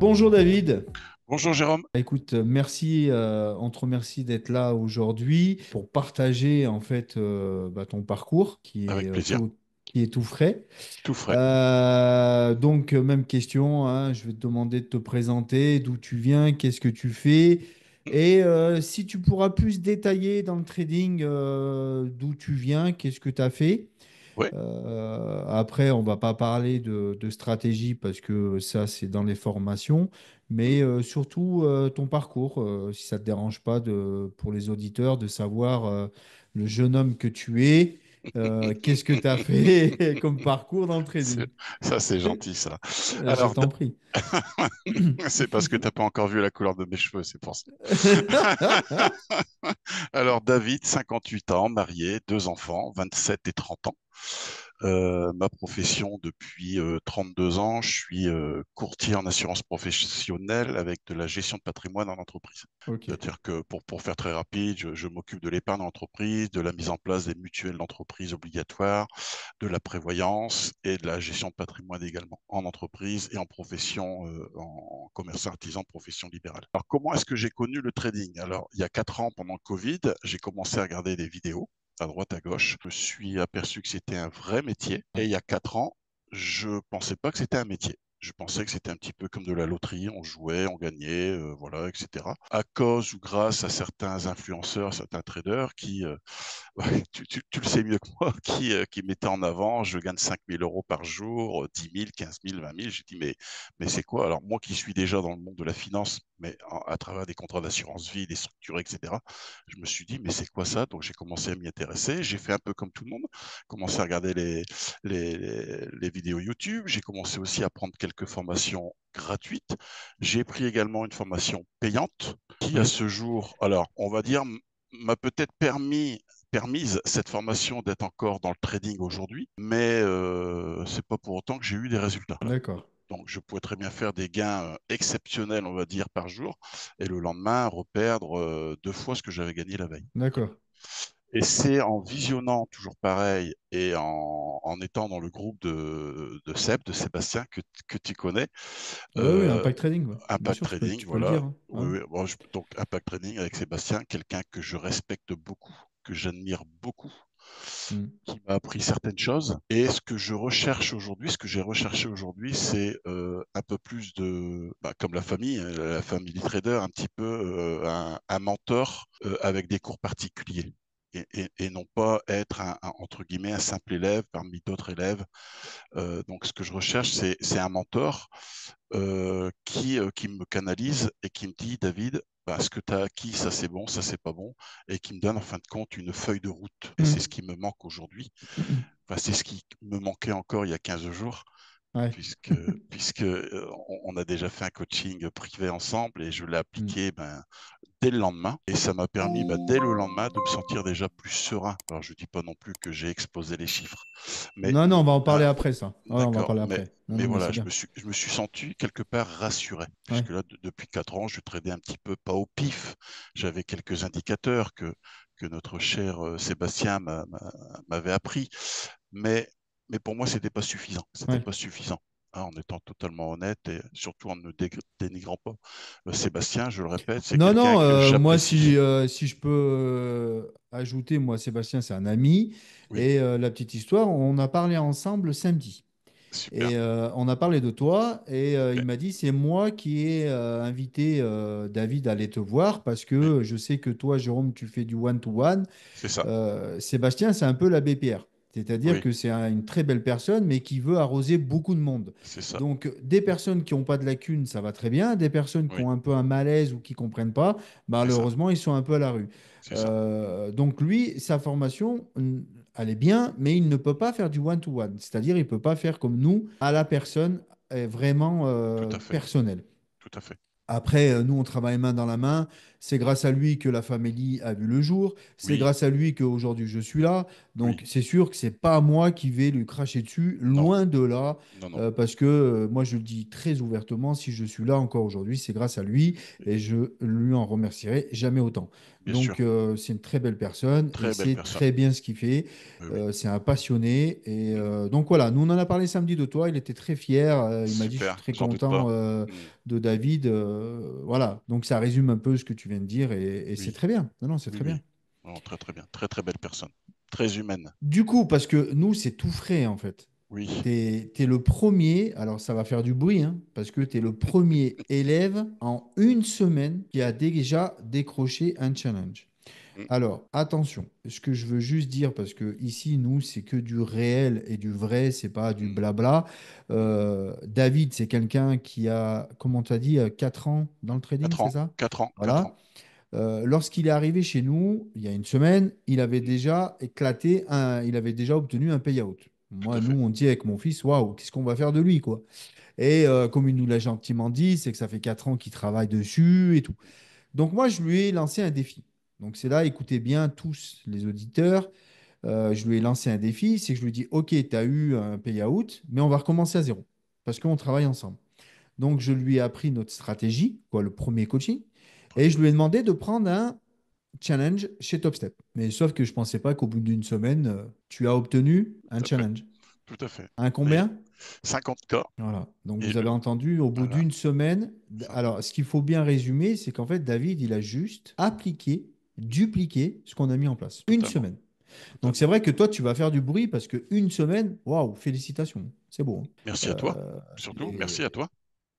Bonjour David. Bonjour Jérôme, Écoute, merci, on te remercie d'être là aujourd'hui pour partager en fait ton parcours avec plaisir. qui est tout frais. Tout frais. Donc, même question, hein, je vais te demander de te présenter, d'où tu viens, qu'est-ce que tu fais, et si tu pourras plus détailler dans le trading, d'où tu viens, qu'est-ce que tu as fait. Ouais. Après, on va pas parler de stratégie parce que ça, c'est dans les formations, Mm. mais surtout ton parcours, si ça te dérange pas pour les auditeurs de savoir le jeune homme que tu es, qu'est-ce que tu as fait comme parcours dans le trading. C'est- Ça, c'est gentil, ça. Je Alors, t'en prie. c'est parce que t'as pas encore vu la couleur de mes cheveux, c'est pour ça. Alors, David, 58 ans, marié, deux enfants, 27 et 30 ans. Ma profession depuis 32 ans, je suis courtier en assurance professionnelle avec de la gestion de patrimoine en entreprise. Ok. C'est-à-dire que pour faire très rapide, je m'occupe de l'épargne en entreprise, de la mise en place des mutuelles d'entreprise obligatoires, de la prévoyance et de la gestion de patrimoine également en entreprise et en profession, en commerce artisan, profession libérale. Alors, comment est-ce que j'ai connu le trading? Alors, il y a 4 ans, pendant le Covid, j'ai commencé à regarder des vidéos à droite, à gauche. Je me suis aperçu que c'était un vrai métier. Et il y a 4 ans, je pensais pas que c'était un métier. Je pensais que c'était un petit peu comme de la loterie, on jouait, on gagnait, voilà, etc. À cause ou grâce à certains influenceurs, certains traders qui, ouais, tu le sais mieux que moi, qui mettaient en avant, je gagne 5 000 € par jour, 10 000, 15 000, 20 000. J'ai dit, mais c'est quoi? Alors moi qui suis déjà dans le monde de la finance, mais à travers des contrats d'assurance vie, des structures, etc., je me suis dit, mais c'est quoi ça? Donc j'ai commencé à m'y intéresser. J'ai fait un peu comme tout le monde, commencé à regarder les vidéos YouTube. J'ai commencé aussi à prendre quelques formations gratuites. J'ai pris également une formation payante qui, à Oui. ce jour, alors on va dire, m'a peut-être permise cette formation d'être encore dans le trading aujourd'hui, mais c'est pas pour autant que j'ai eu des résultats. Voilà. D'accord. Donc, je pourrais très bien faire des gains exceptionnels, on va dire, par jour, et le lendemain reperdre 2 fois ce que j'avais gagné la veille. D'accord. Et c'est en visionnant, toujours pareil, et en étant dans le groupe de Seb, de Sébastien, que tu connais, Oui, oui, euh, Impact Trading, ouais. Bien Impact sûr, Trading, tu peux le voilà. dire, hein. Oui, Hein. oui. Bon, donc Impact Trading avec Sébastien, quelqu'un que je respecte beaucoup, que j'admire beaucoup, Mm. qui m'a appris certaines choses. Et ce que je recherche aujourd'hui, ce que j'ai recherché aujourd'hui, c'est un peu plus de, bah, comme la famille trader, un petit peu un mentor avec des cours particuliers. Et non pas être entre guillemets un simple élève parmi d'autres élèves. Donc ce que je recherche, c'est un mentor qui me canalise et qui me dit, David, bah, ce que tu as acquis, ça c'est bon, ça c'est pas bon, et qui me donne en fin de compte une feuille de route. Et c'est ce Mm. qui me manque aujourd'hui. Enfin, c'est ce qui me manquait encore il y a 15 jours, Ouais. puisque on a déjà fait un coaching privé ensemble et je l'ai Mm. appliqué dès le lendemain. Et ça m'a permis, dès le lendemain, de me sentir déjà plus serein. Alors, je dis pas non plus que j'ai explosé les chiffres, mais, Non, non, on va en hein, parler après, ça. Ouais, on va en d'accord, parler mais, après. Non, mais non, mais voilà, c'est bien. je me suis senti quelque part rassuré, Ouais. puisque là, depuis 4 ans, je tradais un petit peu pas au pif. J'avais quelques indicateurs que notre cher Sébastien m'avait appris, mais, mais pour moi, c'était pas suffisant. C'était Ouais. pas suffisant. Hein, en étant totalement honnête et surtout en ne dénigrant pas. Sébastien, je le répète, c'est Non, quelqu'un non, que moi, j'apprécie. si je peux ajouter, moi, Sébastien, c'est un ami. Oui, Et la petite histoire, on a parlé ensemble samedi. super. Et on a parlé de toi. Et il Ok, m'a dit, c'est moi qui ai invité David à aller te voir parce oui, que je sais que toi, Jérôme, tu fais du one-to-one. c'est ça. Sébastien, c'est un peu l'abbé Pierre. C'est-à-dire Oui, que c'est une très belle personne, mais qui veut arroser beaucoup de monde. c'est ça. Donc, des personnes qui n'ont pas de lacunes, ça va très bien. Des personnes qui Oui, ont un peu un malaise ou qui ne comprennent pas, c'est ça. malheureusement, ils sont un peu à la rue. C'est ça. Donc, lui, sa formation, elle est bien, mais il ne peut pas faire du one-to-one. C'est-à-dire, il ne peut pas faire comme nous, à la personne, vraiment Tout à fait. personnelle. Tout à fait. Après, nous, on travaille main dans la main. C'est grâce à lui que la famille a vu le jour. C'est Oui, grâce à lui qu'aujourd'hui je suis là. oui, Donc, c'est sûr que c'est pas moi qui vais lui cracher dessus, non, loin de là. non, non, Parce que moi, je le dis très ouvertement, si je suis là encore aujourd'hui, c'est grâce à lui et je lui en remercierai jamais autant. bien sûr, Donc, c'est une très belle personne et très belle c'est personne. très bien ce qu'il fait. Oui, oui. C'est un passionné. Et Mm. donc, voilà, nous, on en a parlé samedi de toi. Il était très fier. Il m'a dit, je suis Super, très j'en doute pas. content. Mm. De David. Voilà, donc ça résume un peu ce que tu viens de dire et c'est Oui, très bien. Non, non, c'est oui, très bien. oui. Non, très, très bien. Très, très belle personne. Très humaine. Du coup, parce que nous, c'est tout frais en fait. Oui. T'es le premier, alors ça va faire du bruit, hein, parce que tu es le premier élève en une semaine qui a déjà décroché un challenge. Mm, Alors, attention, ce que je veux juste dire, parce que ici, nous, c'est que du réel et du vrai, c'est pas du mm, blabla. mm. David, c'est quelqu'un qui a, comment tu as dit, 4 ans dans le trading, 4 c'est ans, ça? 4 ans, 4 ans. Voilà. Lorsqu'il est arrivé chez nous, il y a une semaine, il avait Mm. déjà éclaté, il avait déjà obtenu un payout. Tout Moi, à nous, fait. on dit avec mon fils, waouh, qu'est-ce qu'on va faire de lui, quoi. Et comme il nous l'a gentiment dit, c'est que ça fait 4 ans qu'il travaille dessus et tout. Donc, moi, je lui ai lancé un défi. Donc, c'est là, écoutez bien tous les auditeurs, je lui ai lancé un défi, c'est que je lui ai dit, OK, tu as eu un payout, mais on va recommencer à zéro, parce qu'on travaille ensemble. Donc, je lui ai appris notre stratégie, quoi, le premier coaching, et je Ok. lui ai demandé de prendre un challenge chez TopStep. Mais sauf que je ne pensais pas qu'au bout d'une semaine, tu as obtenu un Tout à fait. challenge. Tout à fait. Un Mais combien? 50K Voilà. Donc et vous avez entendu, au bout voilà, d'une semaine, ça, alors ce qu'il faut bien résumer, c'est qu'en fait, David, il a juste appliqué, dupliqué ce qu'on a mis en place. Une totalement, semaine. Donc c'est totalement. vrai que toi, tu vas faire du bruit parce que une semaine, waouh, félicitations. C'est beau, Merci hein. à toi. Surtout, merci à toi.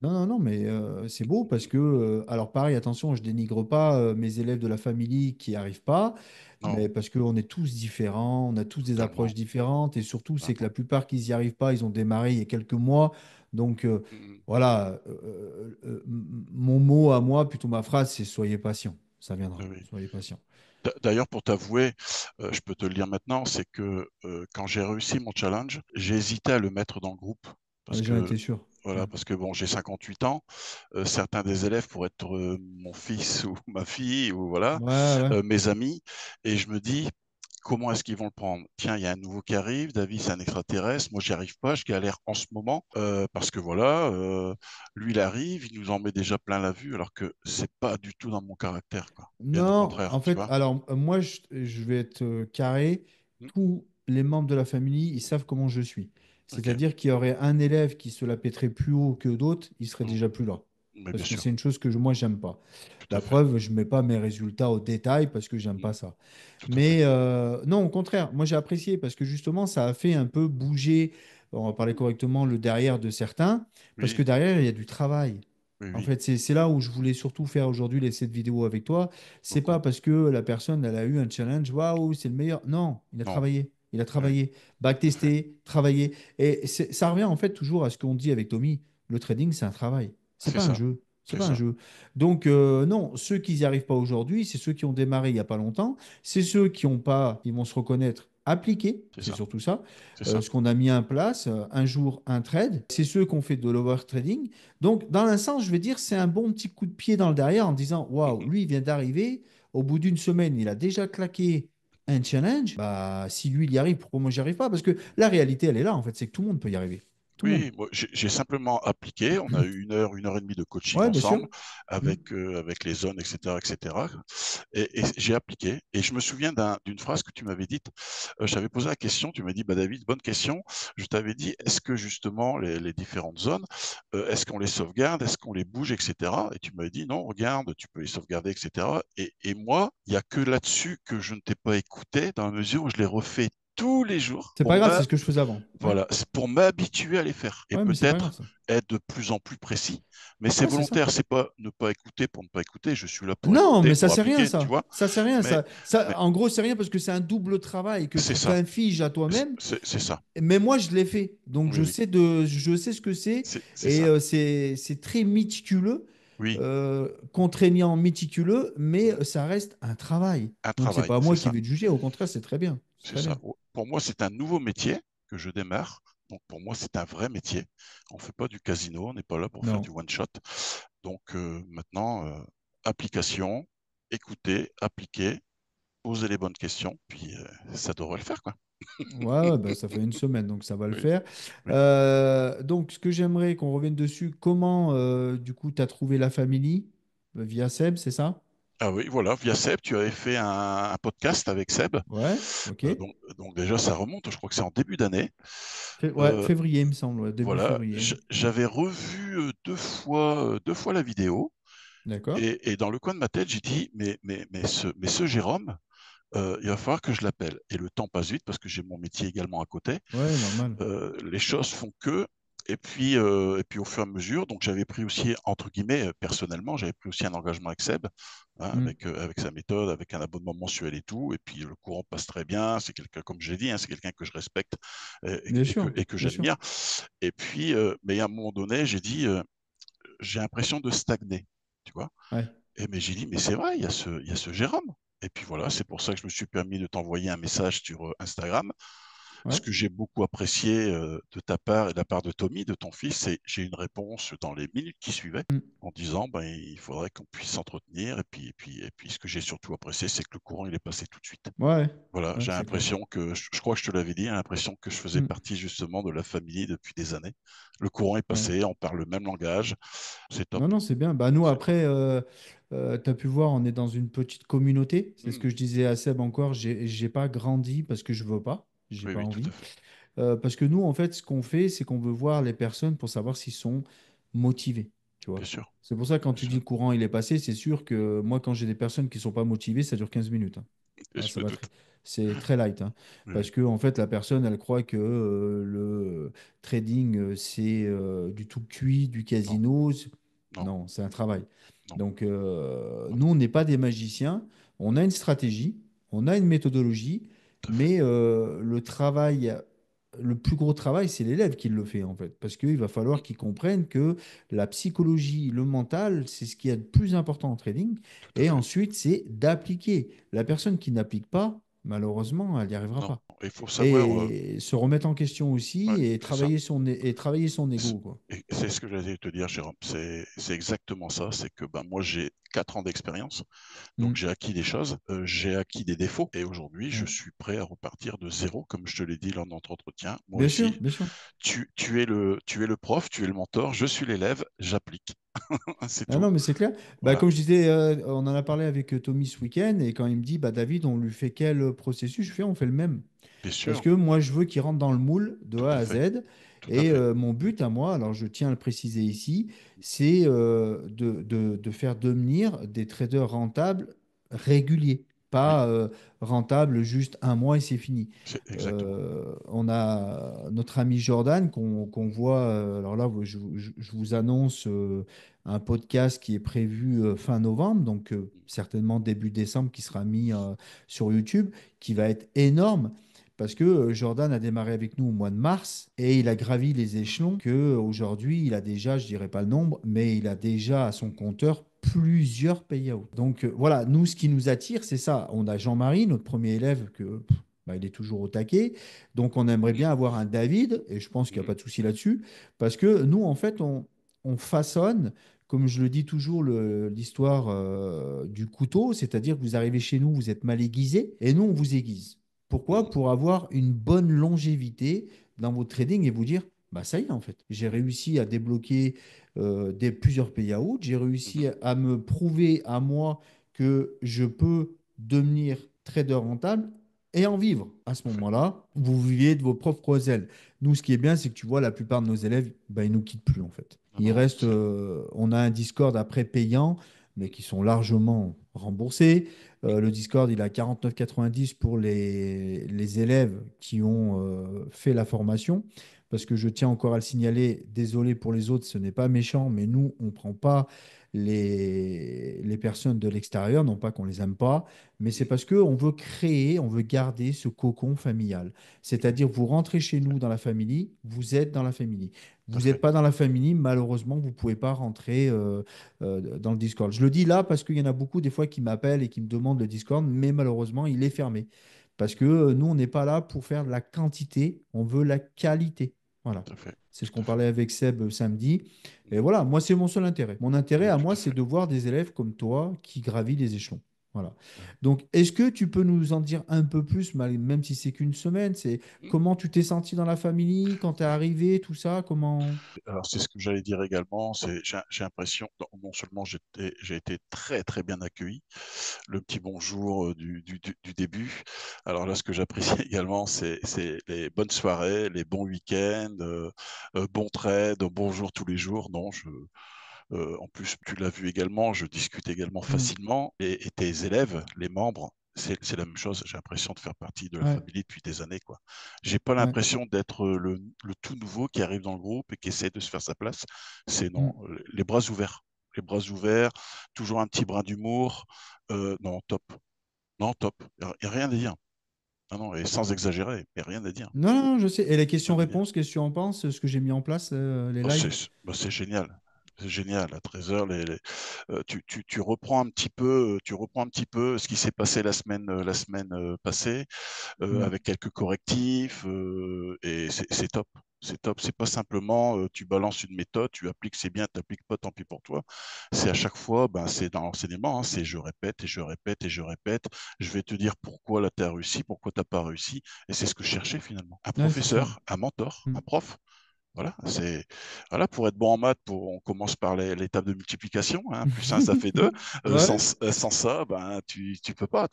Non, non, non, mais c'est beau parce que, alors pareil, attention, je dénigre pas mes élèves de la famille qui n'y arrivent pas, Non, mais parce qu'on est tous différents, on a tous des approches totalement, différentes, et surtout, c'est que totalement. la plupart qui n'y arrivent pas, ils ont démarré il y a quelques mois. Donc, Mm, voilà, mon mot à moi, plutôt ma phrase, c'est soyez patient, ça oui, viendra, oui. soyez patient. D'ailleurs, pour t'avouer, je peux te le dire maintenant, c'est que quand j'ai réussi mon challenge, j'ai hésité à le mettre dans le groupe parce Les gens que étaient sûrs. voilà, Ouais, parce que bon, j'ai 58 ans. Certains des élèves pourraient être mon fils ou ma fille ou voilà, ouais, ouais. mes amis, et je me dis comment est-ce qu'ils vont le prendre? Tiens, il y a un nouveau qui arrive, David, c'est un extraterrestre, moi j'y arrive pas, je galère en ce moment parce que voilà, lui il arrive, il nous en met déjà plein la vue, alors que c'est pas du tout dans mon caractère, quoi. Bien au Non, contraire, en tu fait, vois. alors moi, je vais être carré. Hmm. Tous les membres de la famille, ils savent comment je suis. Ok. C'est-à-dire qu'il y aurait un élève qui se la pèterait plus haut que d'autres, il serait Hmm. déjà plus là. Mais bien Parce que sûr, c'est une chose que moi, j'aime pas. tout à La fait. preuve, je mets pas mes résultats au détail parce que j'aime Hmm. pas ça. Tout à fait. Mais non, au contraire, moi, j'ai apprécié parce que justement, ça a fait un peu bouger, on va parler correctement, le derrière de certains, parce que Oui, derrière, il y a du travail. oui, En oui, fait, c'est là où je voulais surtout faire aujourd'hui cette vidéo avec toi. C'est pas beaucoup. parce que la personne, elle a eu un challenge, waouh, c'est le meilleur. Non, il a Non, travaillé. Il a oui, travaillé, tout à fait. backtesté, travaillé. Et ça revient en fait toujours à ce qu'on dit avec Tommy. Le trading, c'est un travail. C'est C'est pas un ça, jeu. C'est c'est pas un ça, jeu. Donc, non, ceux qui n'y arrivent pas aujourd'hui, c'est ceux qui ont démarré il n'y a pas longtemps. C'est ceux qui n'ont pas, ils vont se reconnaître, appliquer. c'est C'est ça, surtout ça. c'est ça. Ce qu'on a mis en place, un jour, un trade. C'est ceux qui ont fait de l'overtrading. Donc, dans un sens, je vais dire, c'est un bon petit coup de pied dans le derrière en disant, waouh, Mhm. lui, il vient d'arriver. Au bout d'une semaine, il a déjà claqué un challenge. Bah, si lui, il y arrive, pourquoi moi, j'y arrive pas? Parce que la réalité, elle est là, en fait, c'est que tout le monde peut y arriver. Tout le monde. Oui, moi, j'ai simplement appliqué. On a eu une heure et demie de coaching Ouais, bien sûr. ensemble Mm. avec les zones, etc., etc. Et j'ai appliqué. Et je me souviens d'une phrase que tu m'avais dite. Je t'avais posé la question. Tu m'as dit, bah David, bonne question. Je t'avais dit, est-ce que justement les différentes zones, est-ce qu'on les sauvegarde, est-ce qu'on les bouge, etc. Et tu m'avais dit, non, regarde, tu peux les sauvegarder, etc. Et moi, il n'y a que là-dessus que je ne t'ai pas écouté, dans la mesure où je les refais tous les jours C'est pas grave, c'est ce que je faisais avant. Ouais, voilà, c'est pour m'habituer à les faire et ouais, mais c'est pas peut-être grave, ça. être de plus en plus précis. Mais c'est Ouais, c'est ça. volontaire, c'est pas ne pas écouter pour ne pas écouter. Je suis là pour Non, écouter, mais ça, pour c'est rien, appliquer, tu ça. vois. Ça, c'est rien, Mais, ça. Ça, mais en gros, c'est rien parce que c'est un double travail que c'est tu ça, t'infliges à toi-même. c'est ça. Mais moi, je l'ai fait. Donc, Oui, oui, je sais ce que c'est. c'est Et ça. c'est très méticuleux, Oui, contraignant, méticuleux, mais mm, ça reste un travail. un Donc, c'est travail, pas c'est moi qui ça, vais te juger. Au contraire, c'est très bien. C'est c'est très ça. bien. Pour moi, c'est un nouveau métier que je démarre. Donc pour moi, c'est un vrai métier. On ne fait pas du casino, on n'est pas là pour faire du Non. one-shot. Donc maintenant, application, écouter, appliquer, poser les bonnes questions, puis ça devrait le faire, quoi. Ouais, ouais, bah, ça fait une semaine, donc ça va le Oui, faire. oui. Donc, ce que j'aimerais qu'on revienne dessus, comment, du coup, tu as trouvé la famille via Seb, c'est ça? Ah oui, voilà, via Seb, tu avais fait un podcast avec Seb. Ouais, ok. Donc déjà, ça remonte, je crois que c'est en début d'année. Ouais, Euh, février, il me semble, ouais, début voilà, février. j'avais revu deux fois la vidéo. D'accord? Et dans le coin de ma tête, j'ai dit, mais ce Jérôme, il va falloir que je l'appelle. Et le temps passe vite parce que j'ai mon métier également à côté. Ouais, normal. Les choses font que. Et puis au fur et à mesure, donc j'avais pris aussi, entre guillemets, personnellement, j'avais pris aussi un engagement avec Seb, hein, Hmm. avec sa méthode, avec un abonnement mensuel et tout. Et puis le courant passe très bien. C'est quelqu'un, comme je l'ai dit, hein, c'est quelqu'un que je respecte Bien sûr, et que bien sûr. j'admire. Et puis, mais à un moment donné, j'ai dit, j'ai l'impression de stagner, tu vois. Ouais, Et mais j'ai dit, mais c'est vrai, il y a ce Jérôme. Et puis voilà, c'est pour ça que je me suis permis de t'envoyer un message sur Instagram. Ce ouais. que j'ai beaucoup apprécié de ta part et de la part de Tommy, de ton fils, c'est j'ai eu une réponse dans les minutes qui suivaient Hmm. en disant, ben, il faudrait qu'on puisse s'entretenir. Et puis, ce que j'ai surtout apprécié, c'est que le courant, il est passé tout de suite. Ouais, Voilà, ouais, j'ai c'est clair. l'impression que, je crois que je te l'avais dit, j'ai l'impression que je faisais Hmm. partie justement de la famille depuis des années. Le courant est Ouais. passé, on parle le même langage, c'est top, Non, non, c'est bien. Bah, nous, c'est top. après, tu as pu voir, on est dans une petite communauté. C'est ce Hmm. que je disais à Seb encore. J'ai pas grandi parce que je veux pas. J'ai Oui, pas oui, tout à envie. fait. Parce que nous, en fait, ce qu'on fait, c'est qu'on veut voir les personnes pour savoir s'ils sont motivés. Tu Bien vois. sûr, C'est pour ça, quand bien tu dis sûr. le courant, il est passé, c'est sûr que moi, quand j'ai des personnes qui sont pas motivées, ça dure 15 minutes, hein. Et Ah, je ça me va doute. c'est très light, hein. Oui, Parce que, en fait, la personne, elle croit que le trading, c'est du tout cuit, du non, casino. non, Non, c'est un travail. non, Donc, non, nous, on n'est pas des magiciens. On a une stratégie, on a une méthodologie, tout à fait. mais le travail, le plus gros travail, c'est l'élève qui le fait, en fait. Parce qu'il va falloir qu'il comprenne que la psychologie, le mental, c'est ce qui est le plus important en trading. Tout à Et fait. ensuite, c'est d'appliquer. La personne qui n'applique pas, malheureusement, elle n'y arrivera Non, pas. il faut savoir, Et se remettre en question ouais, aussi c'est ça. et travailler son C'est ego, quoi. c'est ce que j'allais te dire, Jérôme. C'est exactement ça. C'est que ben, moi, j'ai 4 ans d'expérience, donc Mm. j'ai acquis des choses, j'ai acquis des défauts, et aujourd'hui, je Ouais. suis prêt à repartir de zéro, comme je te l'ai dit lors de notre entretien. Moi Bien sûr, aussi, bien sûr. tu es le prof, tu es le mentor, je suis l'élève, j'applique. C'est Ah tout. non, mais c'est clair. Bah, Voilà. comme je disais, on en a parlé avec Tommy ce week-end, et quand il me dit, bah, David, on lui fait quel processus? Je fais, on fait le même. Bien Parce sûr, que moi, je veux qu'il rentre dans le moule de tout A à à fait, Z. tout à Et fait. mon but à moi, alors je tiens à le préciser ici, c'est de faire devenir des traders rentables réguliers. Oui, Pas rentables juste un mois et c'est fini. c'est exactement. On a notre ami Jordan qu'on voit. Alors là, je vous annonce un podcast qui est prévu fin novembre, donc certainement début décembre, qui sera mis sur YouTube, qui va être énorme. Parce que Jordan a démarré avec nous au mois de mars et il a gravi les échelons que aujourd'hui il a déjà, je dirais pas le nombre, mais il a déjà à son compteur plusieurs payouts. Donc voilà, nous ce qui nous attire, c'est ça. On a Jean-Marie, notre premier élève, bah, il est toujours au taquet. Donc on aimerait bien avoir un David, et je pense qu'il n'y a pas de souci là-dessus, parce que nous en fait on façonne, comme je le dis toujours, l'histoire du couteau, c'est-à-dire que vous arrivez chez nous, vous êtes mal aiguisé, et nous on vous aiguise. Pourquoi? Pour avoir une bonne longévité dans votre trading et vous dire, bah ça y est, en fait, j'ai réussi à débloquer plusieurs payouts, j'ai réussi à me prouver à moi que je peux devenir trader rentable et en vivre. À ce Tout à fait. moment-là, vous vivez de vos propres ailes. Nous, ce qui est bien, c'est que tu vois, la plupart de nos élèves, bah, ils ne nous quittent plus, en fait. Non, Ils non, restent, on a un Discord après payant, mais qui sont largement remboursés. Le Discord, il est à 49,90 pour les élèves qui ont fait la formation. Parce que je tiens encore à le signaler, désolé pour les autres, ce n'est pas méchant, mais nous, on ne prend pas les personnes de l'extérieur, non pas qu'on les aime pas, mais c'est parce qu'on veut créer, on veut garder ce cocon familial. C'est-à-dire, vous rentrez chez nous dans la famille, vous êtes dans la famille. tout à Vous n'êtes fait. pas dans la famille, malheureusement, vous ne pouvez pas rentrer dans le Discord. Je le dis là parce qu'il y en a beaucoup des fois qui m'appellent et qui me demandent le Discord, mais malheureusement, il est fermé. Parce que nous, on n'est pas là pour faire de la quantité, on veut la qualité. Voilà. tout à fait, C'est ce tout qu'on à fait. parlait avec Seb samedi. Et Mhm. voilà, moi, c'est mon seul intérêt. Mon intérêt Oui, à tout moi, à c'est fait. de voir des élèves comme toi qui gravissent les échelons. Voilà. Ouais. Donc, est-ce que tu peux nous en dire un peu plus, même si c'est qu'une semaine, c'est Mhm. comment tu t'es senti dans la famille quand tu es arrivé, tout ça, comment... Alors, c'est ce que j'allais dire également. J'ai l'impression, non seulement j'ai été très, très bien accueilli, le petit bonjour du début. Alors là, ce que j'apprécie également, c'est les bonnes soirées, les bons week-ends, bons trades, bonjour tous les jours. Non, en plus, tu l'as vu également, je discute également Hmm. facilement. Et tes élèves, les membres, c'est la même chose. J'ai l'impression de faire partie de la Ouais, famille depuis des années, quoi. J'ai pas ouais. l'impression d'être le tout nouveau qui arrive dans le groupe et qui essaie de se faire sa place. C'est non, Hmm. les bras ouverts. Les bras ouverts, toujours un petit brin d'humour. Non, top. Non, top. Il n'y a rien à dire. Non, non, et sans exagérer, il n'y a rien à dire. Non, non, non, je sais. Et les Rien à dire. questions-réponses, qu'est-ce que tu en penses, ce que j'ai mis en place, les Oh, lives? c'est génial. C'est génial. À 13h, tu reprends un petit peu, tu reprends un petit peu ce qui s'est passé la semaine passée, Hmm. avec quelques correctifs, et c'est top. C'est top. C'est pas simplement tu balances une méthode, tu appliques, c'est bien, tu n'appliques pas, tant pis pour toi. C'est à chaque fois, ben, c'est dans l'enseignement, hein, c'est je répète et je répète et je répète. Je vais te dire pourquoi là tu as réussi, pourquoi tu n'as pas réussi. Et c'est ce que je cherchais finalement. Un Ouais, c'est ça. professeur, un mentor, Hmm. un prof. Voilà, voilà, pour être bon en maths, on commence par l'étape de multiplication, hein, plus un ça fait 2. Ouais. Sans ça, ben, tu peux pas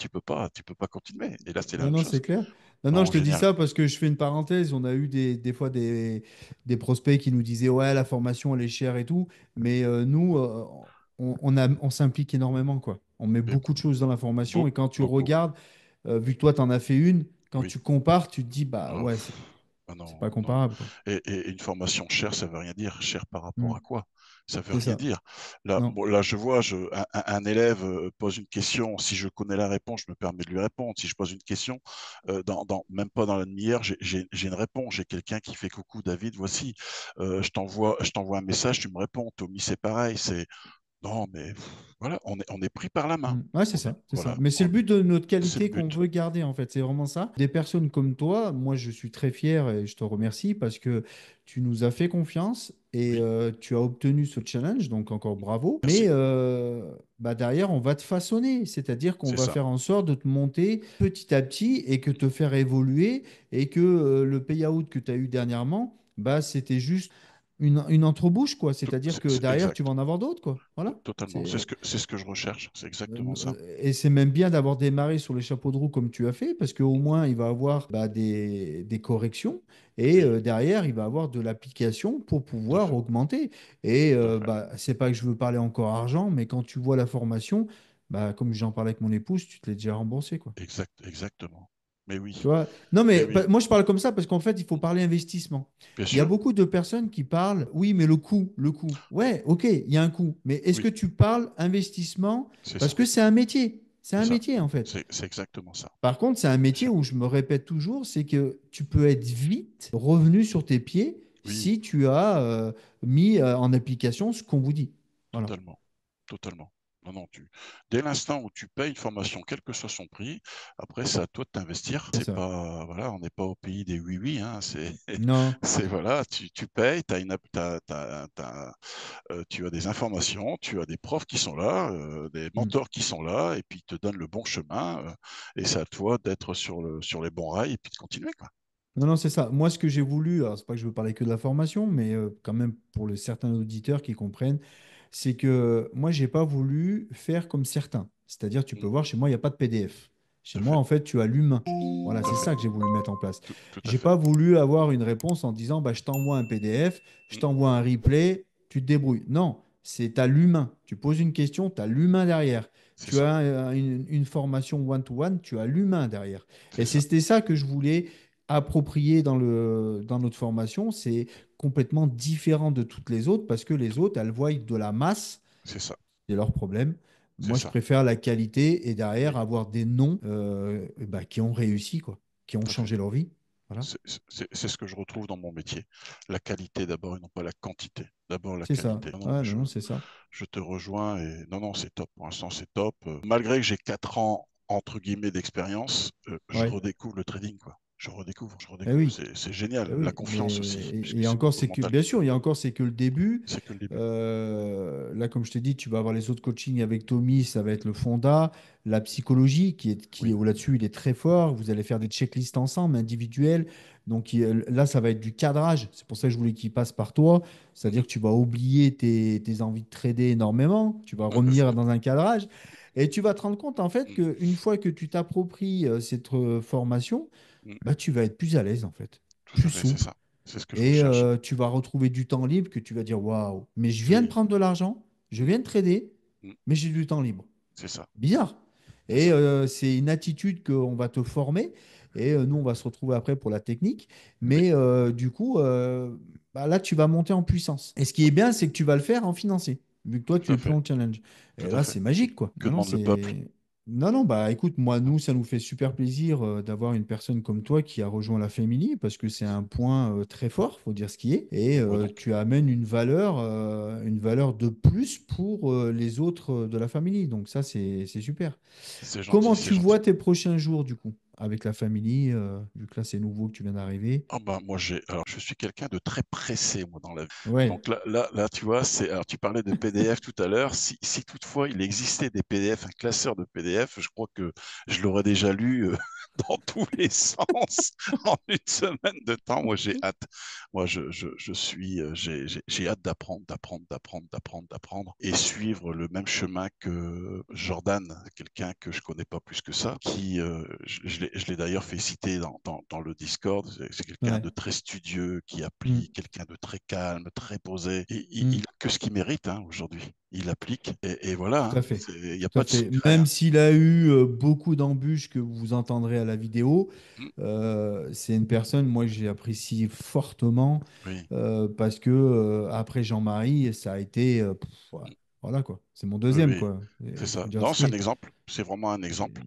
continuer. Et là, c'est la Non, même non, chose. c'est clair. Non, non, je Non, te dis génial. ça parce que je fais une parenthèse. On a eu des fois des prospects qui nous disaient, ouais, la formation, elle est chère et tout. Mais nous, on s'implique énormément, quoi. On met Mais beaucoup de choses dans la formation. Et quand tu beaucoup. regardes, vu que toi, tu en as fait une, quand Oui. tu compares, tu te dis, bah Oh, ouais, ah c'est non, pas non. comparable, quoi. Et une formation chère, ça veut rien dire. Cher par Hmm. rapport à quoi? Ça veut C'est rien ça. dire. Là, Non. bon, là je vois, un élève pose une question. Si je connais la réponse, je me permets de lui répondre. Si je pose une question, même pas dans la demi-heure, j'ai une réponse. J'ai quelqu'un qui fait coucou, David, voici. Je t'envoie un message, tu me réponds. Tommy, c'est pareil. Non, mais voilà, on est pris par la main. Ouais, c'est ça, c'est ça. Voilà, Mais c'est le but de notre c'est le qualité qu'on but. veut garder, en fait. C'est vraiment ça. Des personnes comme toi, moi, je suis très fier et je te remercie parce que tu nous as fait confiance et Oui, tu as obtenu ce challenge, donc encore bravo. Mais merci. bah, derrière, on va te façonner, c'est-à-dire qu'on C'est va ça. faire en sorte de te monter petit à petit et que te faire évoluer et que le payout que tu as eu dernièrement, bah, c'était juste une entrebouche, quoi. C'est-à-dire que C'est derrière, tu vas exact. en avoir d'autres, quoi. Voilà. Totalement. C'est C'est ce que je recherche. C'est exactement ça. et c'est même bien d'avoir démarré sur les chapeaux de roue comme tu as fait, parce qu'au Mhm. moins, il va avoir bah, des corrections et Oui, derrière, il va avoir de l'application pour tout à pouvoir fait. augmenter. Et Tout à fait. bah, c'est pas que je veux parler encore argent, mais quand tu vois la formation, bah, comme j'en parlais avec mon épouse, tu te l'es déjà remboursé, quoi. Exactement. Mais Tu oui, vois? Non, mais mais oui, moi, je parle comme ça parce qu'en fait, il faut parler investissement. bien Il y a sûr. beaucoup de personnes qui parlent, oui, mais le coût, le coût. Ouais, ok, il y a un coût. Mais est-ce que Oui, tu parles investissement? c'est Parce ça. que c'est un métier. C'est C'est un ça. métier, en fait. C'est exactement ça. Par contre, c'est un Bien métier sûr. où je me répète toujours, c'est que tu peux être vite revenu sur tes pieds Oui, si tu as mis en application ce qu'on vous dit. Voilà, totalement. Totalement. Non, non, dès l'instant où tu payes une formation, quel que soit son prix, après, c'est à toi de t'investir. c'est C'est ça. pas, voilà, on n'est pas au pays des oui-oui, hein, Non. voilà, tu payes, tu as des informations, tu as des profs qui sont là, des Mm. mentors qui sont là, et puis ils te donnent le bon chemin, et c'est à toi d'être sur les bons rails et puis de continuer, quoi. Non, non, c'est ça. Moi, ce que j'ai voulu, alors c'est pas que je veux parler que de la formation, mais quand même pour certains auditeurs qui comprennent, c'est que moi, j'ai pas voulu faire comme certains. C'est-à-dire, tu peux Mm. voir, chez moi, il n'y a pas de PDF. Chez Tout à moi, fait, en fait, tu as l'humain. Voilà, tout à c'est fait, ça que j'ai voulu mettre en place. tout à J'ai fait. pas voulu avoir une réponse en disant, bah, je t'envoie un PDF, je Mm. t'envoie un replay, tu te débrouilles. Non, c'est à l'humain. Tu poses une question, tu as l'humain derrière. C'est Tu ça, as une formation one-to-one, tu as l'humain derrière. c'est Et ça, c'était ça que je voulais approprié dans notre formation, c'est complètement différent de toutes les autres parce que les autres, elles voient de la masse, c'est ça, c'est leur problème. c'est Moi, je ça. préfère la qualité et derrière Oui, avoir des noms bah, qui ont réussi, quoi, qui ont tout à fait. changé leur vie. Voilà, C'est ce que je retrouve dans mon métier. La qualité d'abord et non pas la quantité. D'abord la c'est ça. qualité. Non, non, mais Ouais, non, non, c'est ça. je te rejoins et non, non, c'est top. Pour l'instant, c'est top. Malgré que j'ai 4 ans entre guillemets, d'expérience, je Ouais. redécouvre le trading, quoi. Je Eh redécouvre. oui. C'est génial. Eh La oui, confiance mais aussi, puisque et c'est encore, beaucoup c'est de que, mental. bien sûr, il y a encore, c'est que le début. C'est que le début. Là, comme je t'ai dit, tu vas avoir les autres coachings avec Tommy, ça va être le fonda, la psychologie, Oui. où là-dessus, il est très fort. Vous allez faire des checklists ensemble, individuelles. Donc là, ça va être du cadrage. C'est pour ça que je voulais qu'il passe par toi. C'est-à-dire Mhm. que tu vas oublier tes envies de trader énormément. Tu vas revenir dans un cadrage. Et tu vas te rendre compte, en fait, Mhm. qu'une fois que tu t'appropries cette formation, Mhm. bah, tu vas être plus à l'aise, en fait, Tout plus à fait, c'est souple. ça. C'est ce que je Et recherche. tu vas retrouver du temps libre que tu vas dire, waouh, mais je viens de Oui. prendre de l'argent, je Mhm. viens de trader, Mhm. mais j'ai du temps libre. C'est ça. Bizarre. C'est Et ça. c'est une attitude qu'on va te former. Et nous, on va se retrouver après pour la technique. Oui. Mais du coup, bah là, tu vas monter en puissance. Et ce qui est bien, c'est que tu vas le faire en financier, vu que toi, tu Tout es à plus fait. en challenge. Tout Et à là, fait. c'est magique, quoi. Que Non, non, demande le peuple? c'est. Non, non, bah écoute, moi, nous, ça nous fait super plaisir d'avoir une personne comme toi qui a rejoint la Family parce que c'est un point très fort, faut dire ce qui est. Et Dis-moi donc. tu amènes une valeur de plus pour les autres de la Family. Donc ça, c'est super. C'est gentil, Comment c'est tu vois gentil. tes prochains jours, du coup, avec la Family, vu que là, c'est nouveau que tu viens d'arriver? Ah bah moi alors je suis quelqu'un de très pressé moi dans la vie. Ouais, Donc là tu vois alors tu parlais de PDF tout à l'heure. Si toutefois il existait des PDF, un classeur de PDF, je crois que je l'aurais déjà lu dans tous les sens en une semaine de temps. Moi j'ai hâte. Moi je suis j'ai hâte d'apprendre et suivre le même chemin que Jordan, quelqu'un que je connais pas plus que ça, qui je l'ai d'ailleurs fait citer dans le Discord. C'est quelqu'un ouais. de très studieux qui Mm, applique, quelqu'un de très calme, très posé. Et il mm. a que ce qu'il mérite hein, aujourd'hui. Il applique et voilà. Tout à Hein. fait. Il n'y a Tout à pas de fait. secret. Même Hein. s'il a eu beaucoup d'embûches que vous entendrez à la vidéo, Mm, c'est une personne, moi, que j'ai apprécié fortement oui, parce que après Jean-Marie, ça a été, ouais, mm, voilà quoi. C'est mon oui, deuxième oui. quoi. C'est Il ça. faut dire Non, ce qui c'est un est. exemple. C'est vraiment un exemple.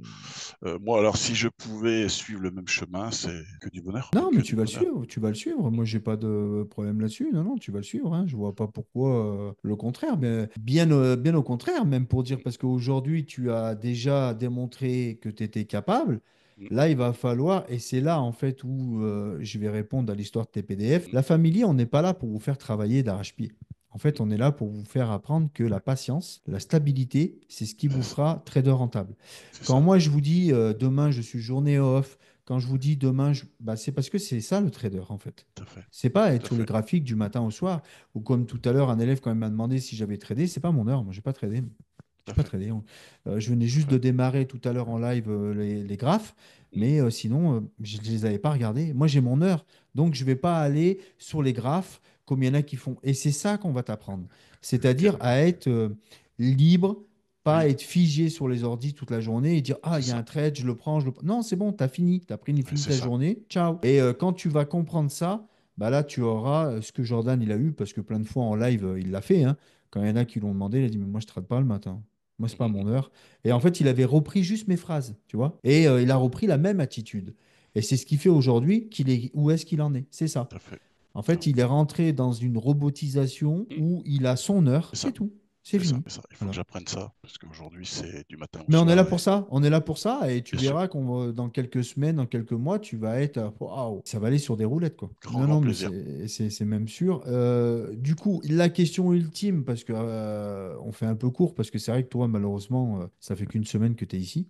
Et- Moi, alors, si je pouvais suivre le même chemin, c'est que du bonheur, mais Non, mais que tu du vas le bonheur. suivre, tu vas le suivre. Moi, j'ai pas de problème là-dessus. Non, non, tu vas le suivre. Hein. Je vois pas pourquoi le contraire. Mais bien au contraire, même pour dire, parce qu'aujourd'hui, tu as déjà démontré que tu étais capable. Mm, Là, il va falloir, et c'est là en fait où je vais répondre à l'histoire de tes PDF. mm, La famille, on n'est pas là pour vous faire travailler d'arrache-pied. En fait, mm. on est là pour vous faire apprendre que la patience, la stabilité, c'est ce qui vous C'est ça. fera trader rentable. C'est Quand ça. moi, je vous dis demain, je suis journée off, quand je vous dis demain, bah, c'est parce que c'est ça le trader en fait. Tout à fait. C'est pas être Tout à sur les fait. graphiques du matin au soir. Ou comme tout à l'heure, un élève quand même m'a demandé si j'avais tradé. C'est pas mon heure. Moi, j'ai pas tradé. Tout J'ai à pas fait. tradé. Je venais Tout à juste fait. de démarrer tout à l'heure en live les graphes. Mm, Mais sinon, je ne les avais pas regardés. Moi, j'ai mon heure. Donc, je vais pas aller sur les graphes comme il y en a qui font. Et c'est ça qu'on va t'apprendre. ok. C'est-à-dire à être libre, pas Oui, être figé sur les ordis toute la journée et dire, ah, c'est il y a ça. un trade, je le prends, je le prends. Non, c'est bon, tu as fini. Tu as pris, Ouais, fini c'est ta ça. journée. Ciao. Et quand tu vas comprendre ça, bah là, tu auras ce que Jordan, il a eu, parce que plein de fois en live, il l'a fait. Hein. Quand il y en a qui l'ont demandé, il a dit, mais moi, je ne trade pas le matin. Moi, c'est pas Mhm, mon heure. Et en mhm, fait, il avait repris juste mes phrases, tu vois. Et il a repris la même attitude. Et c'est ce qui fait aujourd'hui qu'il est où est-ce qu'il en est. C'est ça. tout à fait. En Non. fait, il est rentré dans une robotisation Mm, où il a son heure, c'est ça. c'est tout. C'est C'est ça. fini. C'est ça. Il faut que Voilà. j'apprenne ça parce qu'aujourd'hui, c'est du matin au Mais on est là soir pour et ça, on est là pour ça, et tu bien sûr, verras dans quelques semaines, dans quelques mois, tu vas être, waouh, ça va aller sur des roulettes, quoi. grand, Non, grand non, mais plaisir. c'est même sûr. Du coup, la question ultime, parce que on fait un peu court, parce que c'est vrai que toi, malheureusement, ça fait qu'une semaine que tu es ici.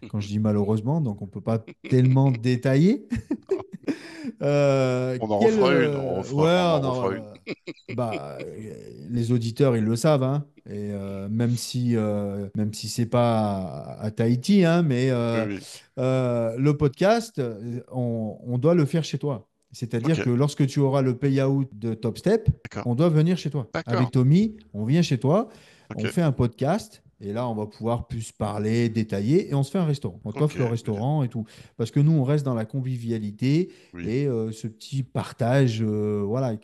Quand je dis malheureusement, donc on peut pas tellement détailler. On en refera une. Ouais, On en non, refera une. bah, les auditeurs, ils le savent, hein. Et même si c'est pas à Tahiti, hein, mais Oui, oui. le podcast, on doit le faire chez toi. Ok. C'est-à-dire que lorsque tu auras le payout de Top Step, D'accord. on doit venir chez toi. D'accord. Avec Tommy, on vient chez toi, on Ok. fait un podcast, et là, on va pouvoir plus parler, détailler, et on se fait un restaurant. On Ok. t'offre le Bien. restaurant et tout. Parce que nous, on reste dans la convivialité Oui. et ce petit partage, voilà,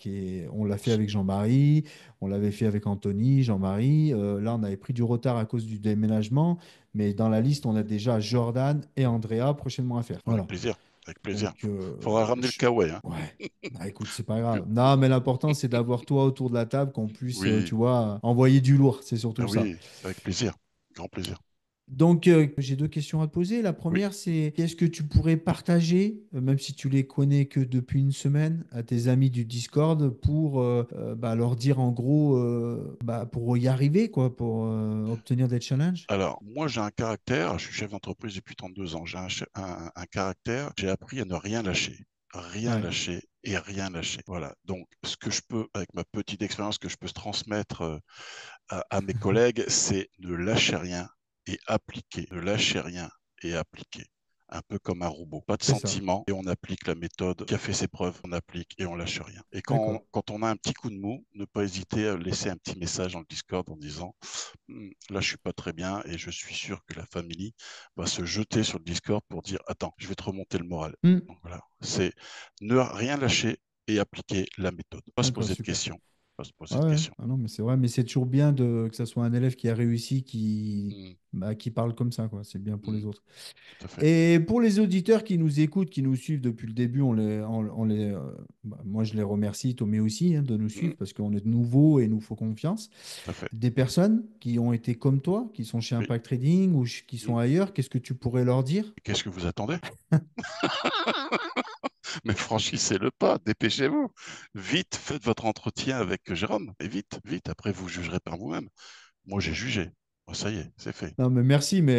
on l'a fait avec Jean-Marie, on l'avait fait avec Anthony, Jean-Marie. Là, on avait pris du retard à cause du déménagement, mais dans la liste, on a déjà Jordan et Andrea prochainement à faire. Avec Voilà. plaisir. Avec plaisir. Donc, Faudra ramener le kawaii, hein. ouais. Bah, écoute, c'est pas grave. Non, mais l'important, c'est d'avoir toi autour de la table, qu'on puisse, Oui. tu vois, envoyer du lourd. C'est Ah surtout ça. oui. Avec plaisir. Grand plaisir. Donc, j'ai deux questions à te poser. La Oui. première, c'est qu'est-ce que tu pourrais partager, même si tu les connais que depuis une semaine, à tes amis du Discord pour bah, leur dire en gros, bah, pour y arriver, quoi, pour obtenir des challenges? Alors, moi, j'ai un caractère, je suis chef d'entreprise depuis 32 ans, j'ai un caractère, j'ai appris à ne rien lâcher. Rien Ouais, lâcher et rien lâcher. Voilà. Donc, ce que je peux, avec ma petite expérience, que je peux transmettre à mes collègues, c'est ne lâcher rien et appliquer. Ne lâcher rien et appliquer. Un peu comme un robot. Pas de c'est ça. sentiment et on applique la méthode qui a fait ses preuves. On applique et on lâche rien. Et D'accord. quand on a un petit coup de mou, ne pas hésiter à laisser un petit message dans le Discord en disant là, je suis pas très bien et je suis sûr que la famille va se jeter sur le Discord pour dire attends, je vais te remonter le moral. Hmm. Donc voilà, c'est ne rien lâcher et appliquer la méthode. Pas se D'accord, poser de super. questions. Pas se poser Ah de ouais, questions. ah non, mais c'est vrai, mais c'est toujours bien que ça soit un élève qui a réussi, Mm, bah, qui parle comme ça, quoi. C'est bien pour mm, les autres. tout à fait. Et pour les auditeurs qui nous écoutent, qui nous suivent depuis le début, bah, moi je les remercie, Tomé aussi, hein, de nous Mm, suivre parce qu'on est nouveaux et nous faut confiance. tout à fait. Des personnes qui ont été comme toi, qui sont chez Oui. Impact Trading ou qui Mm. sont ailleurs, qu'est-ce que tu pourrais leur dire? Qu'est-ce que vous attendez? Mais franchissez le pas, dépêchez-vous. Vite, faites votre entretien avec Jérôme. Et vite, vite. Après, vous jugerez par vous-même. Moi, j'ai jugé. Bon, ça y est, c'est fait. Non, mais merci, mais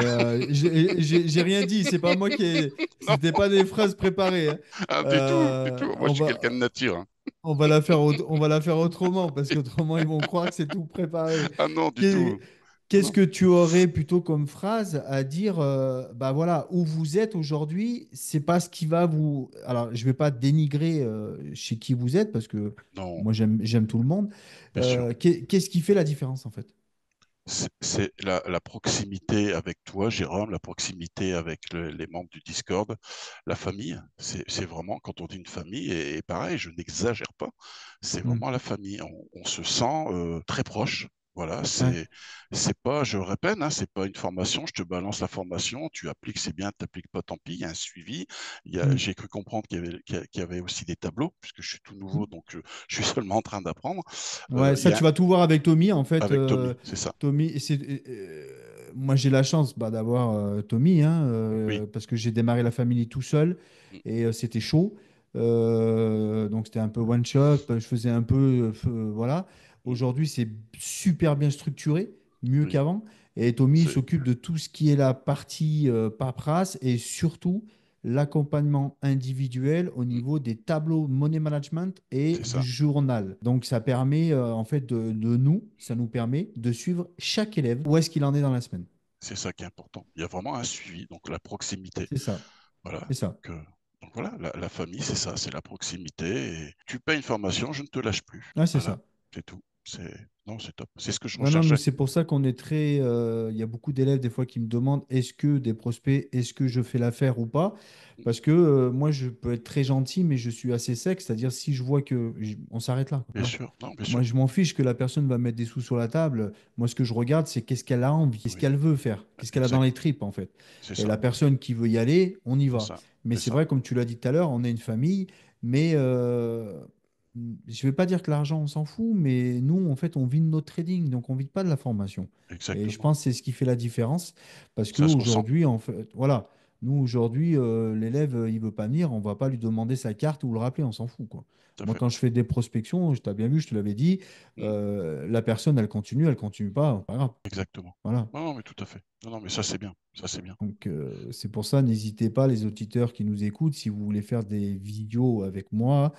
j'ai rien dit. C'est pas moi qui ai. Non, C'était pas des phrases préparées, hein. ah, du tout, du tout. Moi, On je suis quelqu'un de va, nature, hein. on va la faire autrement parce qu'autrement ils vont croire que c'est tout préparé. Ah non, du Qu'est- tout. Non, Qu'est-ce non. que tu aurais plutôt comme phrase à dire, bah voilà, où vous êtes aujourd'hui, c'est pas ce qui va vous. Alors, je vais pas dénigrer chez qui vous êtes parce que Non, moi j'aime tout le monde. bien sûr. Qu'est-ce qui fait la différence en fait? C'est la proximité avec toi, Jérôme, la proximité avec les membres du Discord, la famille. C'est vraiment, quand on dit une famille, et pareil, je n'exagère pas, c'est Hmm. vraiment la famille. On se sent très proche. Voilà, Ouais. c'est pas, je répète, hein, c'est pas une formation, je te balance la formation, tu appliques, c'est bien, tu n'appliques pas, tant pis, il y a un suivi. Hmm. J'ai cru comprendre qu'il y avait aussi des tableaux, puisque je suis tout Hmm. nouveau, donc je suis seulement en train d'apprendre. Ouais, Il y ça a tu vas tout voir avec Tommy. En fait, avec Tommy, c'est ça. Tommy, moi j'ai la chance bah, d'avoir Tommy, hein, Oui. parce que j'ai démarré la famille tout seul Mm, et c'était chaud. Donc c'était un peu one shot. Je faisais un peu, voilà. mm, Aujourd'hui c'est super bien structuré, mieux oui. qu'avant. Et Tommy il C'est s'occupe de tout ce qui est la partie paperasse et surtout l'accompagnement individuel au mm, niveau des tableaux money management et c'est du ça. journal. Donc ça permet en fait de nous, ça nous permet de suivre chaque élève, où est-ce qu'il en est dans la semaine. C'est ça qui est important. Il y a vraiment un suivi, donc la proximité. C'est ça, Voilà. c'est ça. Donc voilà, la famille, c'est ça, c'est la proximité. Et tu payes une formation, je ne te lâche plus. Ah, c'est Voilà, ça. c'est tout. Non, c'est top. C'est ce que je Non, non, mais recherchais. c'est pour ça qu'on est très. Il y a beaucoup d'élèves des fois qui me demandent est-ce que des prospects, est-ce que je fais l'affaire ou pas? Mm, Parce que moi, je peux être très gentil, mais je suis assez sec. C'est-à-dire, si je vois que. On s'arrête là, quoi. bien Voilà. sûr, non, bien Moi, sûr. je m'en fiche que la personne va mettre des sous sur la table. Moi, ce que je regarde, c'est qu'est-ce qu'elle a envie, qu'est-ce Oui, qu'elle veut faire, qu'est-ce qu'elle a dans exact. les tripes, en fait. C'est Et ça, la personne qui veut y aller, on y c'est va. ça, Mais c'est c'est ça. vrai, comme tu l'as dit tout à l'heure, on est une famille, mais je ne vais pas dire que l'argent, on s'en fout, mais nous, en fait, on vit de notre trading, donc on ne vit pas de la formation. Et je Exactement. pense que c'est ce qui fait la différence, parce Ça se ressent. qu'aujourd'hui, en fait, voilà, nous, aujourd'hui, l'élève, il veut pas venir, on va pas lui demander sa carte ou le rappeler, on s'en fout, quoi. Tout à Moi, fait. quand je fais des prospections, je t'ai bien vu, je te l'avais dit, Mm, la personne, elle continue pas, pas grave. exactement. Voilà. Non, non, mais tout à fait. Non, non, mais ça, c'est bien. Ça, c'est bien. Donc, c'est pour ça, n'hésitez pas, les auditeurs qui nous écoutent, si vous voulez faire des vidéos avec moi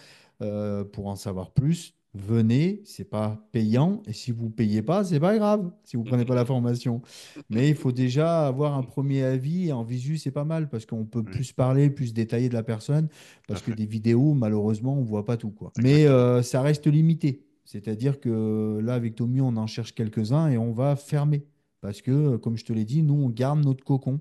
pour en savoir plus, venez, c'est pas payant. Et si vous payez pas, c'est pas grave, si vous prenez pas la formation. Mais il faut déjà avoir un Mm, premier avis. Et en visu, c'est pas mal parce qu'on peut oui, plus parler, plus détailler de la personne. tout à Parce que fait. des vidéos, malheureusement, on voit pas tout, quoi. Mais Exactement. ça reste limité. C'est-à-dire que là, avec Tommy, on en cherche quelques-uns et on va fermer. Parce que, comme je te l'ai dit, nous, on garde notre cocon.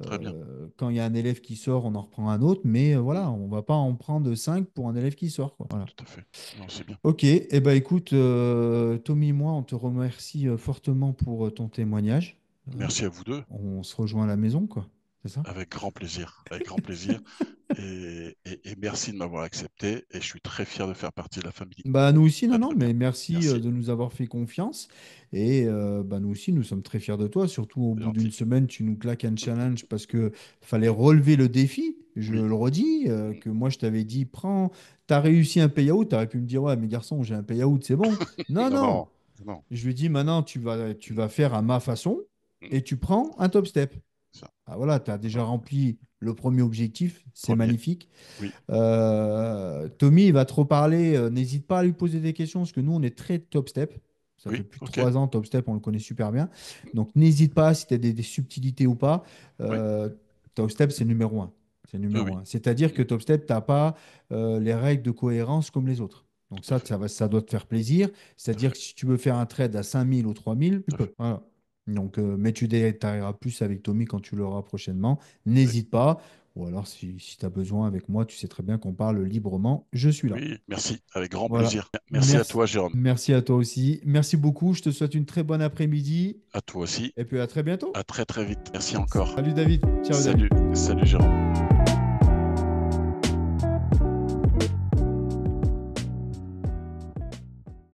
Très bien. Quand il y a un élève qui sort, on en reprend un autre, mais Mm, voilà, on va pas en prendre 5 pour un élève qui sort, quoi. Voilà. tout à fait. Non, c'est bien. Ok, eh ben, écoute, Tommy et moi, on te remercie fortement pour ton témoignage. Euh, Merci à vous deux. on se rejoint à la maison, quoi. C'est ça? Avec grand plaisir. Avec grand plaisir. Et et merci de m'avoir accepté. Et je suis très fier de faire partie de la famille. Bah, nous aussi, non, Très, non, très bien. mais merci Merci. de nous avoir fait confiance. Et bah, nous aussi, nous sommes très fiers de toi. Surtout au C'est bout d'une gentil. semaine, tu nous claques un challenge parce que fallait relever le défi. Je Oui. le redis, que moi, je t'avais dit, prends, t'as réussi un payout. T'aurais pu me dire, ouais, mais garçon, j'ai un payout, c'est bon. Non, Non, non. non, non. Je lui ai dit, maintenant, tu vas faire à ma façon Mm. et tu prends un top step. Ça. Ah, voilà, tu as déjà Voilà. rempli le premier objectif. C'est Premier. magnifique. Oui. Tommy, il va te reparler. N'hésite pas à lui poser des questions parce que nous, on est très top step. Ça Oui. fait plus de OK. 3 ans, top step, on le connaît super bien. Donc, n'hésite pas si tu as des subtilités ou pas. Oui. Euh, top step, c'est numéro un. C'est Oui, numéro oui. un. C'est-à-dire Mm. que top step, tu n'as pas les règles de cohérence comme les autres. Donc, Tout à ça, fait. ça doit te faire plaisir. Tout à C'est-à-dire fait. que si tu veux faire un trade à 5 000 ou 3 000, tu Tout à fait. peux. Voilà. Donc, mais tu détailleras plus avec Tommy quand tu l'auras prochainement. Oui. N'hésite pas. Ou alors, si tu as besoin avec moi, tu sais très bien qu'on parle librement. Je suis là. Oui. Merci. Avec grand Voilà. plaisir. Merci à Merci. toi, Jérôme. Merci à toi aussi. Merci beaucoup. Je te souhaite une très bonne après-midi. À toi aussi. Et puis à très bientôt. À très, très vite. Merci encore. Salut David. Ciao Salut. David. Salut, Jérôme.